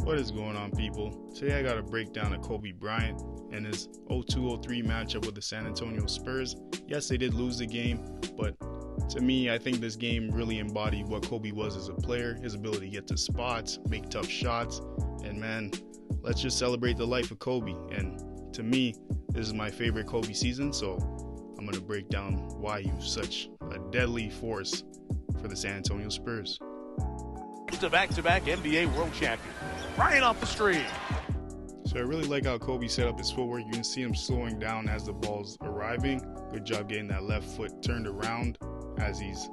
What is going on, people? Today I got a breakdown of Kobe Bryant and his 0-2-0-3 matchup with the San Antonio Spurs. Yes, they did lose the game, but to me, I think this game really embodied what Kobe was as a player, his ability to get to spots, make tough shots, and man, let's just celebrate the life of Kobe. And to me, this is my favorite Kobe season, so I'm going to break down why he was such a deadly force for the San Antonio Spurs. Back-to-back NBA world champion, Bryant off the street. So I really like how Kobe set up his footwork. You can see him slowing down as the ball's arriving. Good job getting that left foot turned around as he's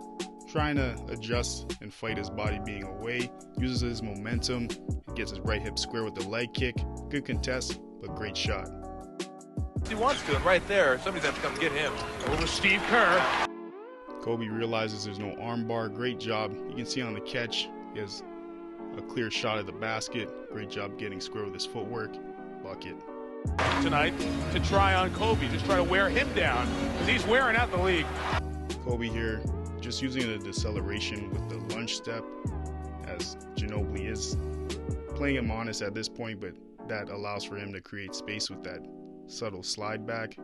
trying to adjust and fight his body being away. Uses his momentum, gets his right hip square with the leg kick. Good contest, but great shot. He wants to, and right there, somebody's going to come get him. Over Steve Kerr. Kobe realizes there's no arm bar. Great job. You can see on the catch, he has a clear shot at the basket. Great job getting square with his footwork. Bucket. Tonight to try on Kobe, just try to wear him down, because he's wearing out the league. Kobe here just using the deceleration with the lunge step, as Ginobili is playing him honest at this point, but that allows for him to create space with that subtle slide back.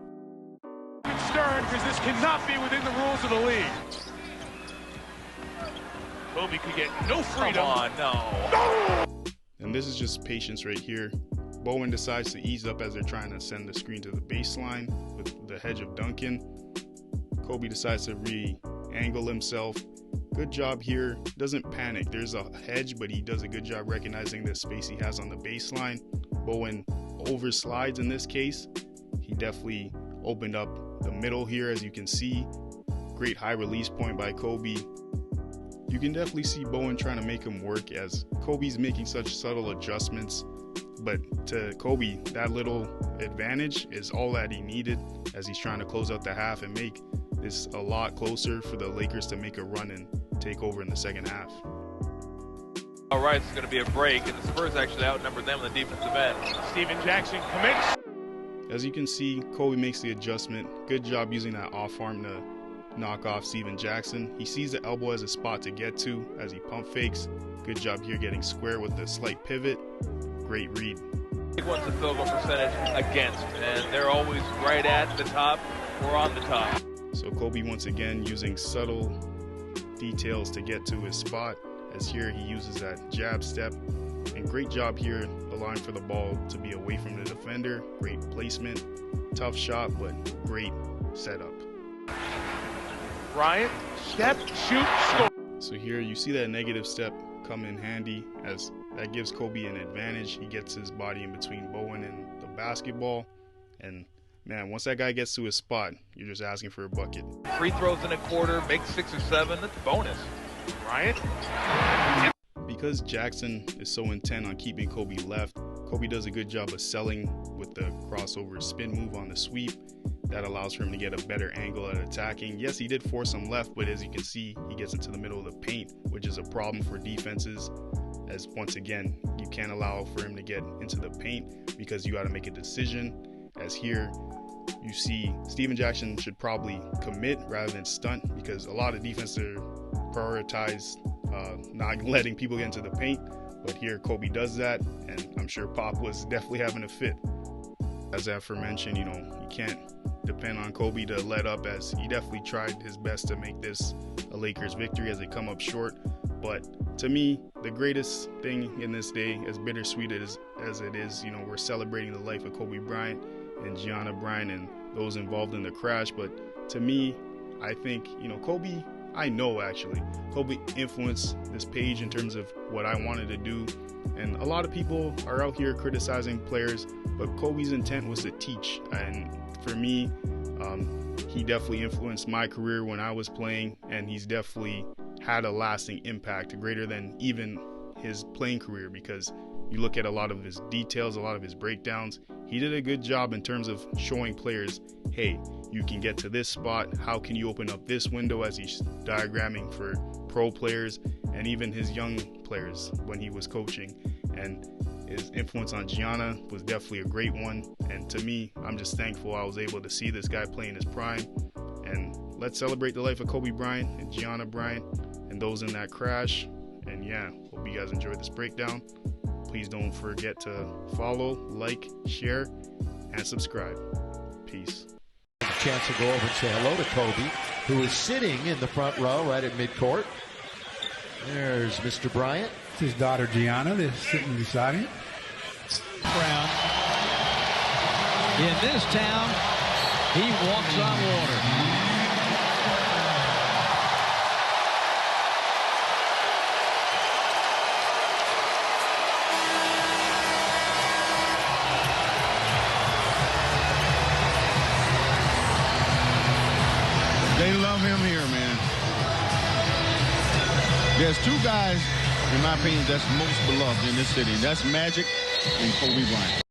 Stern, because this cannot be within the rules of the league. Kobe could get no freedom. Come on, no. And this is just patience right here. Bowen decides to ease up as they're trying to send the screen to the baseline with the hedge of Duncan. Kobe decides to re-angle himself. Good job here. Doesn't panic. There's a hedge, but he does a good job recognizing the space he has on the baseline. Bowen overslides in this case. He definitely opened up the middle here, as you can see. Great high release point by Kobe. You can definitely see Bowen trying to make him work as Kobe's making such subtle adjustments. But to Kobe, that little advantage is all that he needed as he's trying to close out the half and make this a lot closer for the Lakers to make a run and take over in the second half. All right, it's going to be a break, and the Spurs actually outnumbered them on the defensive end. Steven Jackson commits. As you can see, Kobe makes the adjustment. Good job using that off arm to knock off Steven Jackson. He sees the elbow as a spot to get to as he pump fakes. Good job here getting square with the slight pivot. Great read. Big one's the field goal percentage against, and they're always right at the top or on the top. So Kobe once again using subtle details to get to his spot, as here he uses that jab step. And great job here allowing for the ball to be away from the defender. Great placement. Tough shot, but great setup. Bryant, step, shoot, score. So here you see that negative step come in handy, as that gives Kobe an advantage. He gets his body in between Bowen and the basketball. And man, once that guy gets to his spot, you're just asking for a bucket. Free throws in a quarter, make 6 or 7, that's a bonus. Bryant. Because Jackson is so intent on keeping Kobe left, Kobe does a good job of selling with the crossover spin move on the sweep. That allows for him to get a better angle at attacking. Yes, he did force him left, but as you can see, he gets into the middle of the paint, which is a problem for defenses, as once again, you can't allow for him to get into the paint because you got to make a decision. As here, you see Steven Jackson should probably commit rather than stunt, because a lot of defenses prioritize not letting people get into the paint, but here Kobe does that, and I'm sure Pop was definitely having a fit. As aforementioned, you can't depend on Kobe to let up, as he definitely tried his best to make this a Lakers victory as they come up short. But to me, the greatest thing in this day, as bittersweet as it is, we're celebrating the life of Kobe Bryant and Gianna Bryant and those involved in the crash. But to me, I think, Kobe influenced this page in terms of what I wanted to do. And a lot of people are out here criticizing players, but Kobe's intent was to teach. And for me, he definitely influenced my career when I was playing, and he's definitely had a lasting impact greater than even his playing career, because you look at a lot of his details, a lot of his breakdowns, he did a good job in terms of showing players, hey, you can get to this spot, how can you open up this window, as he's diagramming for pro players and even his young players when he was coaching. And his influence on Gianna was definitely a great one, and to me, I'm just thankful I was able to see this guy play in his prime. And let's celebrate the life of Kobe Bryant and Gianna Bryant and those in that crash. And yeah, hope you guys enjoyed this breakdown. Please don't forget to follow, like, share, and subscribe. Peace. Chance to go over and say hello to Kobe, who is sitting in the front row right at midcourt. There's Mr. Bryant. It's his daughter Gianna that's sitting beside him. Brown. In this town, he walks on water. They love him here, man. There's two guys, in my opinion, that's most beloved in this city. That's Magic and Kobe Bryant.